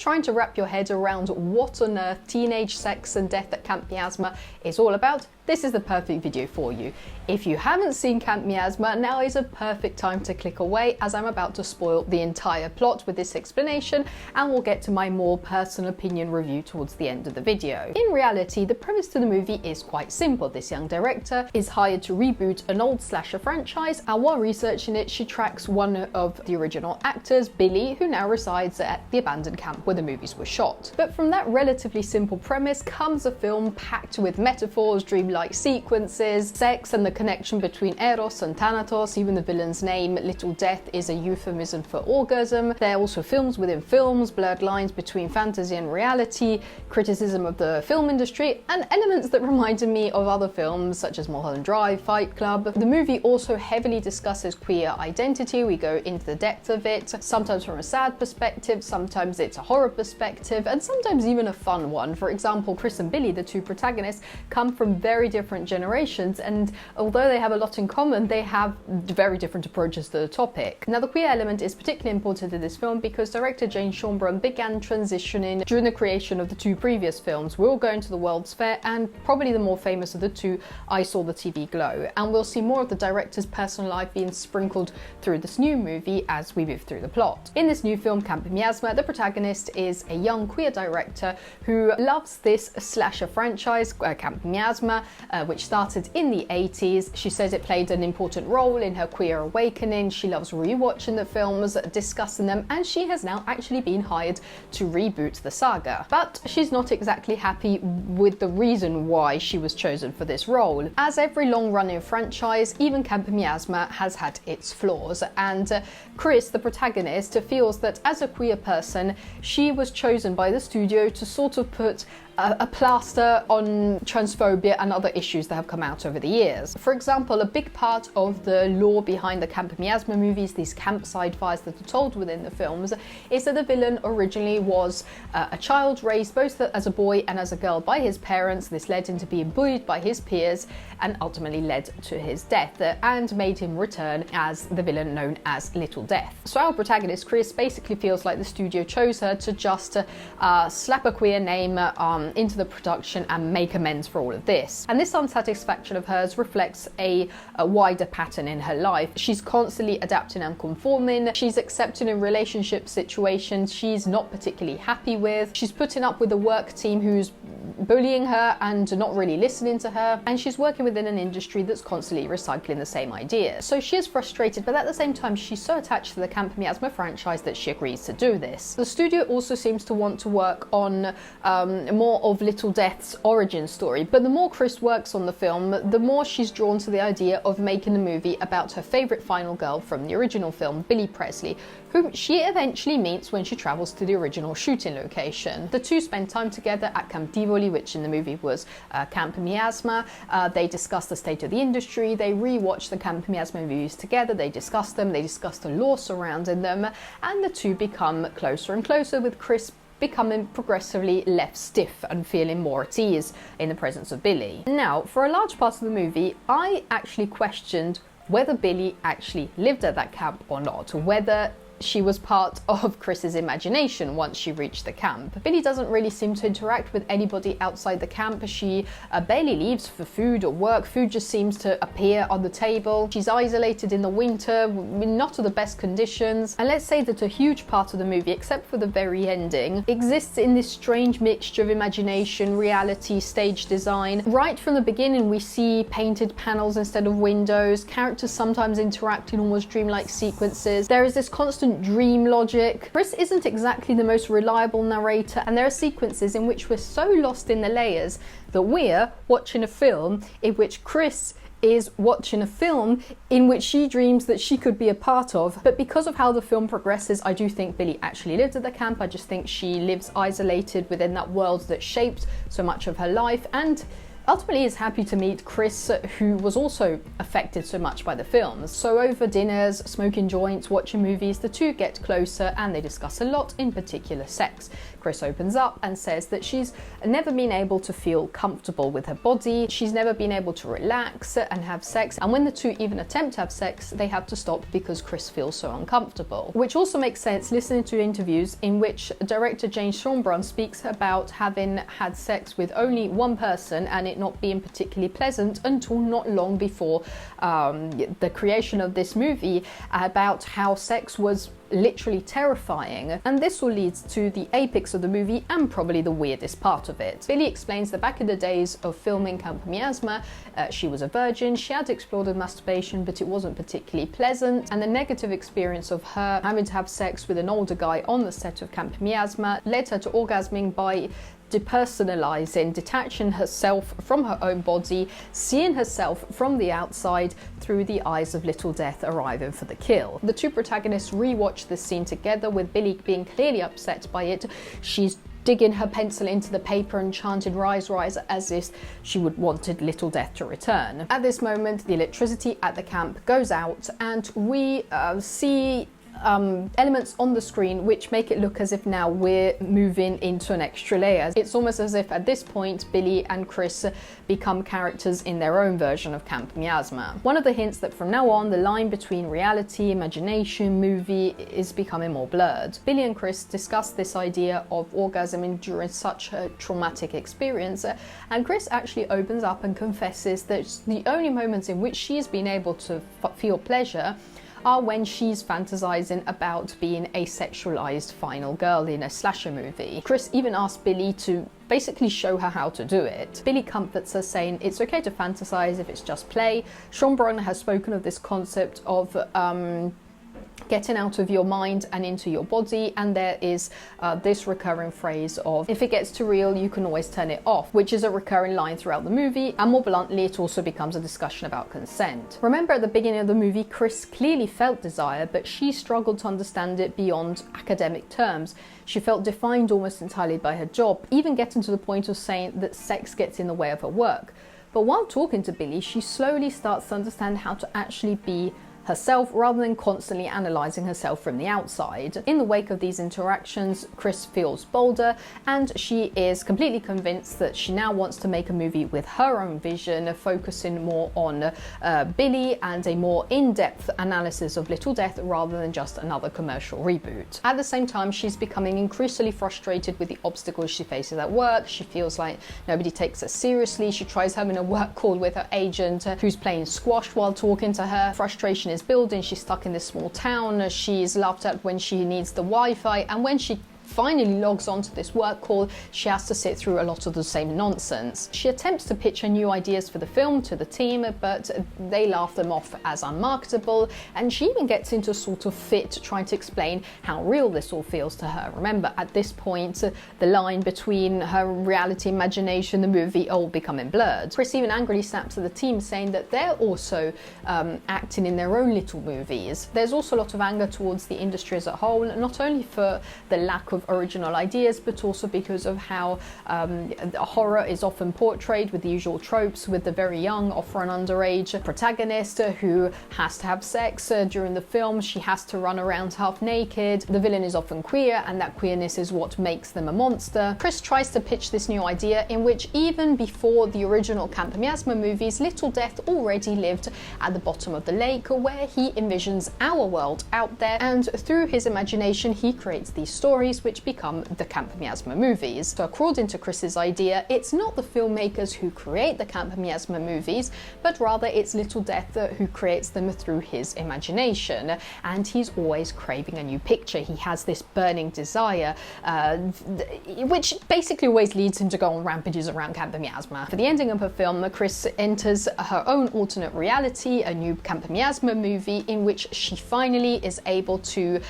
trying to wrap your head around what on earth teenage sex and death at Camp Miasma is all about, this is the perfect video for you. If you haven't seen Camp Miasma, now is a perfect time to click away, as I'm about to spoil the entire plot with this explanation, and we'll get to my more personal opinion review towards the end of the video. In reality, the premise to the movie is quite simple. This young director is hired to reboot an old slasher franchise, and while researching it, she tracks one of the original actors, Billy, who now resides at the abandoned camp where the movies were shot. But from that relatively simple premise comes a film packed with metaphors, dreamlike sequences, sex and the connection between Eros and Thanatos. Even the villain's name, Little Death, is a euphemism for orgasm. There are also films within films, blurred lines between fantasy and reality, criticism of the film industry, and elements that reminded me of other films such as Mulholland Drive, Fight Club. The movie also heavily discusses queer identity. We go into the depth of it, sometimes from a sad perspective, sometimes it's a horror perspective, and sometimes even a fun one. For example, Kris and Billy, the two protagonists, come from very different generations, and although they have a lot in common, they have very different approaches to the topic. Now, the queer element is particularly important in this film because director Jane Schoenbrun began transitioning during the creation of the two previous films, We'll Go Into the World's Fair, and probably the more famous of the two, I Saw the TV Glow. And we'll see more of the director's personal life being sprinkled through this new movie as we move through the plot. In this new film, Camp Miasma, the protagonist is a young queer director who loves this slasher franchise, Camp Miasma, which started in the 80s. She says it played an important role in her queer awakening. She loves rewatching the films, discussing them, and she has now actually been hired to reboot the saga. But she's not exactly happy with the reason why she was chosen for this role. As every long-running franchise, even Camp Miasma has had its flaws, and Kris, the protagonist, feels that as a queer person, she was chosen by the studio to sort of put a plaster on transphobia and other issues that have come out over the years. For example, a big part of the lore behind the Camp Miasma movies, these campsite fires that are told within the films, is that the villain originally was a child raised both as a boy and as a girl by his parents. This led him to being bullied by his peers and ultimately led to his death, and made him return as the villain known as Little Death. So our protagonist, Kris, basically feels like the studio chose her to just slap a queer name into the production and make amends for all of this. And this unsatisfaction of hers reflects a wider pattern in her life. She's constantly adapting and conforming. She's accepting in relationship situations she's not particularly happy with. She's putting up with a work team who's bullying her and not really listening to her, and she's working within an industry that's constantly recycling the same ideas. So she is frustrated, but at the same time she's so attached to the Camp Miasma franchise that she agrees to do this. The studio also seems to want to work on more of Little Death's origin story, but the more Kris works on the film, the more she's drawn to the idea of making the movie about her favourite final girl from the original film, Billy Presley, whom she eventually meets when she travels to the original shooting location. The two spend time together at Camp Tivoli, which in the movie was Camp Miasma. They discuss the state of the industry, they re-watch the Camp Miasma movies together, they discuss them, they discuss the lore surrounding them, and the two become closer and closer, with Kris becoming progressively less stiff and feeling more at ease in the presence of Billy. Now, for a large part of the movie, I actually questioned whether Billy actually lived at that camp or not, whether she was part of Kris's imagination once she reached the camp. Billy doesn't really seem to interact with anybody outside the camp. She barely leaves for food or work. Food just seems to appear on the table. She's isolated in the winter, not of the best conditions. And let's say that a huge part of the movie, except for the very ending, exists in this strange mixture of imagination, reality, stage design. Right from the beginning, we see painted panels instead of windows, characters sometimes interact in almost dreamlike sequences. There is this constant dream logic. Kris isn't exactly the most reliable narrator, and there are sequences in which we're so lost in the layers that we're watching a film in which Kris is watching a film in which she dreams that she could be a part of. But because of how the film progresses, I do think Billy actually lived at the camp. I just think she lives isolated within that world that shaped so much of her life, and ultimately is happy to meet Kris, who was also affected so much by the films. So over dinners, smoking joints, watching movies, the two get closer and they discuss a lot, in particular sex. Kris opens up and says that she's never been able to feel comfortable with her body, she's never been able to relax and have sex, and when the two even attempt to have sex, they have to stop because Kris feels so uncomfortable. Which also makes sense listening to interviews in which director Jane Schoenbrun speaks about having had sex with only one person and it not being particularly pleasant until not long before the creation of this movie, about how sex was literally terrifying. And this all leads to the apex of the movie and probably the weirdest part of it. Billy explains that back in the days of filming Camp Miasma, she was a virgin, she had explored with masturbation, but it wasn't particularly pleasant, and the negative experience of her having to have sex with an older guy on the set of Camp Miasma led her to orgasming by depersonalizing, detaching herself from her own body, seeing herself from the outside through the eyes of little death arriving for the kill. The two protagonists rewatch this scene together, with Billy being clearly upset by it. She's digging her pencil into the paper and chanting "Rise, rise," as if she would wanted little death to return. At this moment, the electricity at the camp goes out and we see elements on the screen which make it look as if now we're moving into an extra layer. It's almost as if at this point Billy and Kris become characters in their own version of Camp Miasma. One of the hints that from now on the line between reality, imagination, movie is becoming more blurred. Billy and Kris discuss this idea of orgasming during such a traumatic experience, and Kris actually opens up and confesses that the only moments in which she's been able to feel pleasure are when she's fantasizing about being a sexualized final girl in a slasher movie. Kris even asked Billy to basically show her how to do it. Billy comforts her, saying it's okay to fantasize if it's just play. Schoenbrun has spoken of this concept of getting out of your mind and into your body, and there is this recurring phrase of if it gets too real you can always turn it off, which is a recurring line throughout the movie, and more bluntly it also becomes a discussion about consent. Remember, at the beginning of the movie Kris clearly felt desire, but she struggled to understand it beyond academic terms. She felt defined almost entirely by her job, even getting to the point of saying that sex gets in the way of her work. But while talking to Billy, she slowly starts to understand how to actually be herself rather than constantly analysing herself from the outside. In the wake of these interactions, Kris feels bolder, and she is completely convinced that she now wants to make a movie with her own vision, focusing more on Billy and a more in-depth analysis of Little Death rather than just another commercial reboot. At the same time, she's becoming increasingly frustrated with the obstacles she faces at work. She feels like nobody takes her seriously. She tries having a work call with her agent, who's playing squash while talking to her. Frustration is building. She's stuck in this small town. She's laughed at when she needs the Wi-Fi, and when she finally logs onto this work call, she has to sit through a lot of the same nonsense. She attempts to pitch her new ideas for the film to the team, but they laugh them off as unmarketable, and she even gets into a sort of fit trying to explain how real this all feels to her. Remember, at this point, the line between her reality, imagination, the movie all becoming blurred. Kris even angrily snaps at the team, saying that they're also acting in their own little movies. There's also a lot of anger towards the industry as a whole, not only for the lack of original ideas, but also because of how horror is often portrayed with the usual tropes, with the very young, often underage protagonist who has to have sex during the film. She has to run around half naked. The villain is often queer, and that queerness is what makes them a monster. Kris tries to pitch this new idea in which, even before the original Camp Miasma movies, Little Death already lived at the bottom of the lake, where he envisions our world out there, and through his imagination he creates these stories which become the Camp Miasma movies. So according to Kris's idea, it's not the filmmakers who create the Camp Miasma movies, but rather it's Little Death who creates them through his imagination, and he's always craving a new picture. He has this burning desire, which basically always leads him to go on rampages around Camp Miasma. For the ending of her film, Kris enters her own alternate reality, a new Camp Miasma movie in which she finally is able to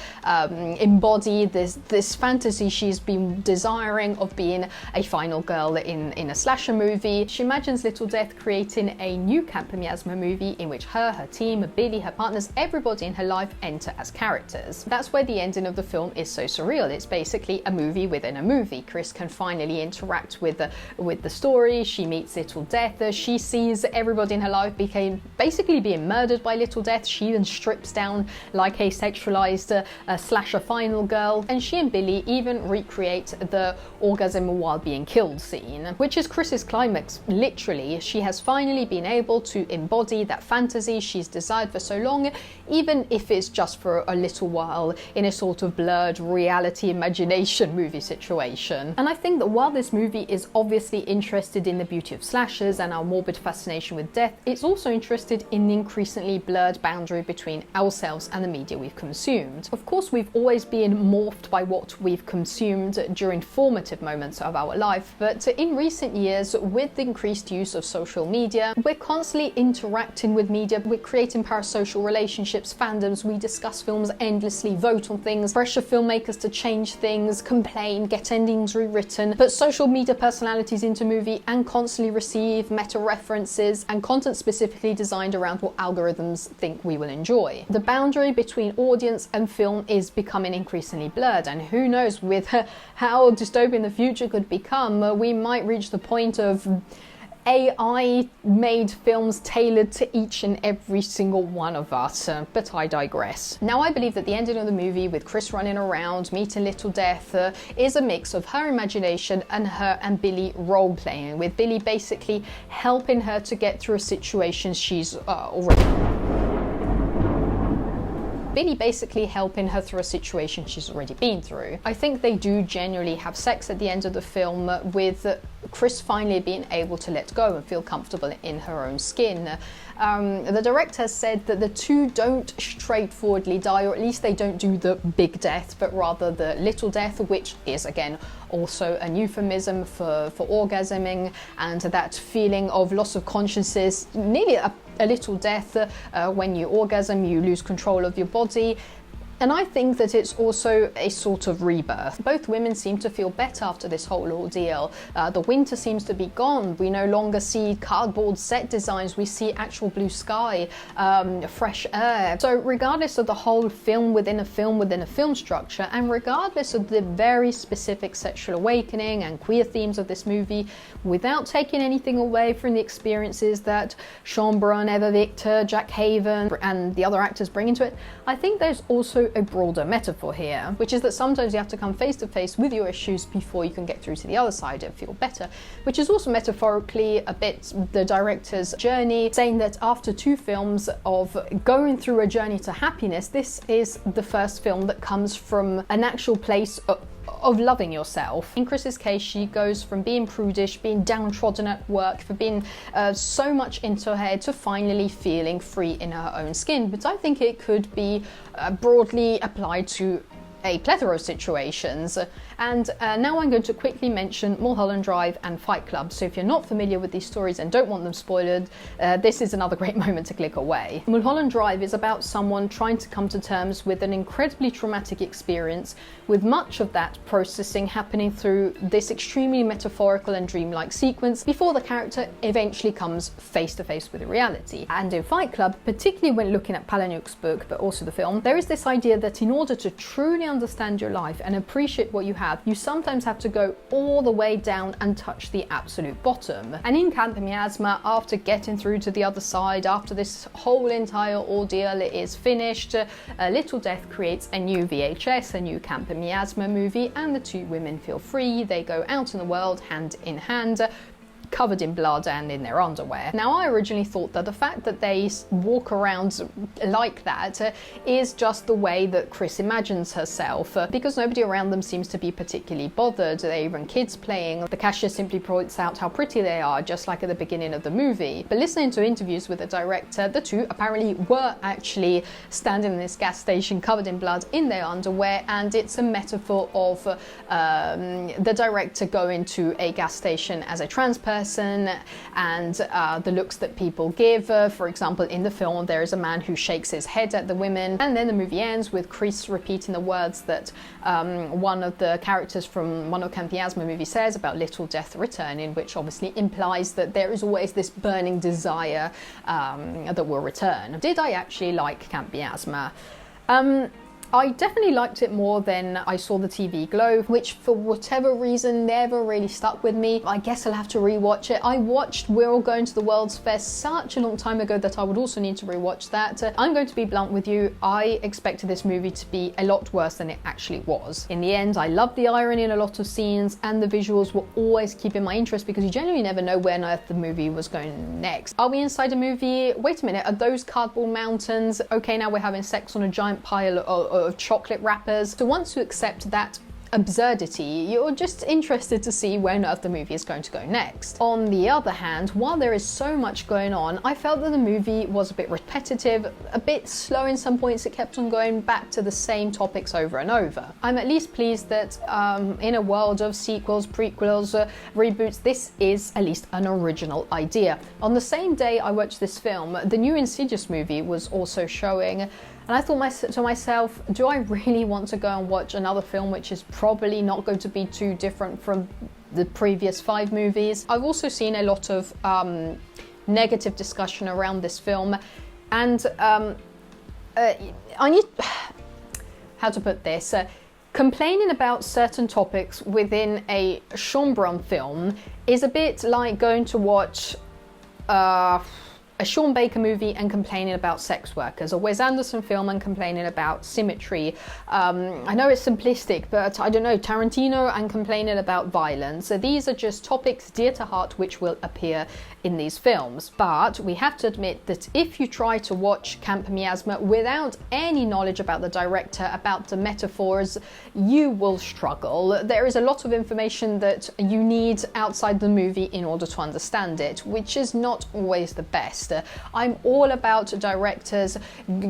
embody this fantasy she's been desiring of being a final girl in a slasher movie. She imagines Little Death creating a new Camp Miasma movie in which her team, Billy, her partners, everybody in her life enter as characters. That's where the ending of the film is so surreal. It's basically a movie within a movie. Kris can finally interact with the story. She meets Little Death. She sees everybody in her life basically being murdered by Little Death. She even strips down like a sexualized slasher final girl. And she and Billy even recreate the orgasm while being killed scene, which is Kris's climax. Literally, she has finally been able to embody that fantasy she's desired for so long, even if it's just for a little while in a sort of blurred reality imagination movie situation. And I think that while this movie is obviously interested in the beauty of slashers and our morbid fascination with death, it's also interested in the increasingly blurred boundary between ourselves and the media we've consumed. Of course, we've always been morphed by what we've consumed during formative moments of our life, but in recent years, with the increased use of social media, we're constantly interacting with media, we're creating parasocial relationships, fandoms, we discuss films endlessly, vote on things, pressure filmmakers to change things, complain, get endings rewritten, put social media personalities into movie and constantly receive meta references and content specifically designed around what algorithms think we will enjoy. The boundary between audience and film is becoming increasingly blurred, and who knows, with how dystopian the future could become, we might reach the point of AI-made films tailored to each and every single one of us, but I digress. Now, I believe that the ending of the movie, with Kris running around, meeting Little Death, is a mix of her imagination and her and Billy role-playing, with Billy basically helping her to get through a situation she's Billy basically helping her through a situation she's already been through. I think they do genuinely have sex at the end of the film, with Kris finally being able to let go and feel comfortable in her own skin. The director has said that the two don't straightforwardly die, or at least they don't do the big death, but rather the little death, which is again also a euphemism for orgasming, and that feeling of loss of consciousness, nearly a little death. When you orgasm, you lose control of your body. And I think that it's also a sort of rebirth. Both women seem to feel better after this whole ordeal. The winter seems to be gone. We no longer see cardboard set designs. We see actual blue sky, fresh air. So regardless of the whole film within a film structure, and regardless of the very specific sexual awakening and queer themes of this movie, without taking anything away from the experiences that Schoenbrun, Eva Victor, Jack Haven, and the other actors bring into it, I think there's also a broader metaphor here, which is that sometimes you have to come face to face with your issues before you can get through to the other side and feel better, which is also metaphorically a bit the director's journey, saying that after 2 films of going through a journey to happiness, this is the first film that comes from an actual place of loving yourself. In Kris's case, she goes from being prudish, being downtrodden at work, for being so much into her head, to finally feeling free in her own skin. But I think it could be broadly applied to a plethora of situations. And now I'm going to quickly mention Mulholland Drive and Fight Club. So if you're not familiar with these stories and don't want them spoiled, this is another great moment to click away. Mulholland Drive is about someone trying to come to terms with an incredibly traumatic experience, with much of that processing happening through this extremely metaphorical and dreamlike sequence before the character eventually comes face to face with reality. And in Fight Club, particularly when looking at Palahniuk's book, but also the film, there is this idea that in order to truly understand your life and appreciate what you have, you sometimes have to go all the way down and touch the absolute bottom. And in Camp Miasma, after getting through to the other side, after this whole entire ordeal is finished, Little Death creates a new VHS, a new Camp Miasma movie, and the 2 women feel free. They go out in the world hand in hand, covered in blood and in their underwear. Now, I originally thought that the fact that they walk around like that is just the way that Kris imagines herself, because nobody around them seems to be particularly bothered. There are even kids playing. The cashier simply points out how pretty they are, just like at the beginning of the movie. But listening to interviews with the director, the 2 apparently were actually standing in this gas station covered in blood in their underwear, and it's a metaphor of the director going to a gas station as a trans person person and the looks that people give. For example, in the film, there is a man who shakes his head at the women, and then the movie ends with Kris repeating the words that one of the characters from one of Camp Miasma movie says about little death returning, which obviously implies that there is always this burning desire that will return. Did I actually like Camp Miasma? I definitely liked it more than I saw the TV Glow, which for whatever reason never really stuck with me. I guess I'll have to rewatch it. I watched We're All Going to the World's Fair such a long time ago that I would also need to rewatch that. I'm going to be blunt with you, I expected this movie to be a lot worse than it actually was. In the end, I loved the irony in a lot of scenes, and the visuals were always keeping my interest because you generally never know where on earth the movie was going next. Are we inside a movie? Wait a minute, are those cardboard mountains? Okay, now we're having sex on a giant pile of chocolate wrappers. So once you accept that absurdity, you're just interested to see where on earth the movie is going to go next. On the other hand, while there is so much going on, I felt that the movie was a bit repetitive, a bit slow in some points. It kept on going back to the same topics over and over. I'm at least pleased that in a world of sequels, prequels, reboots, this is at least an original idea. On the same day I watched this film, the new Insidious movie was also showing, and I thought to myself, do I really want to go and watch another film which is probably not going to be too different from the previous 5 movies? I've also seen a lot of negative discussion around this film, and I need, how to put this, complaining about certain topics within a Schoenbrun film is a bit like going to watch a Sean Baker movie and complaining about sex workers, a Wes Anderson film and complaining about symmetry. I know it's simplistic, but I don't know, Tarantino and complaining about violence. So these are just topics dear to heart which will appear in these films. But we have to admit that if you try to watch Camp Miasma without any knowledge about the director, about the metaphors, you will struggle. There is a lot of information that you need outside the movie in order to understand it, which is not always the best. I'm all about directors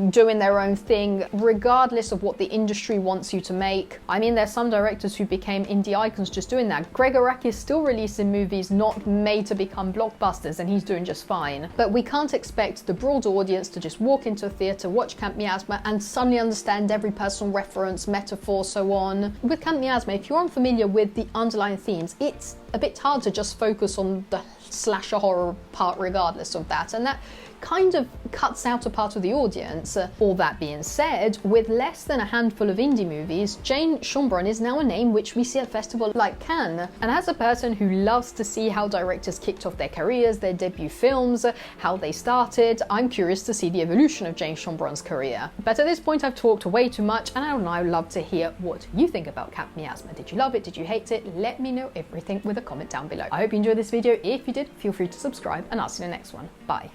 doing their own thing, regardless of what the industry wants you to make. I mean, there's some directors who became indie icons just doing that. Greg Araki is still releasing movies not made to become blockbusters, and he's doing just fine. But we can't expect the broad audience to just walk into a theatre, watch Camp Miasma, and suddenly understand every personal reference, metaphor, so on. With Camp Miasma, if you're unfamiliar with the underlying themes, it's a bit hard to just focus on the slasher horror part regardless of that, and that kind of cuts out a part of the audience. All that being said, with less than a handful of indie movies, Jane Schoenbrun is now a name which we see at festivals like Cannes. And as a person who loves to see how directors kicked off their careers, their debut films, how they started, I'm curious to see the evolution of Jane Schoenbrun's career. But at this point I've talked way too much, and I would now love to hear what you think about Camp Miasma. Did you love it? Did you hate it? Let me know everything with a comment down below. I hope you enjoyed this video. If you did, feel free to subscribe, and I'll see you in the next one. Bye.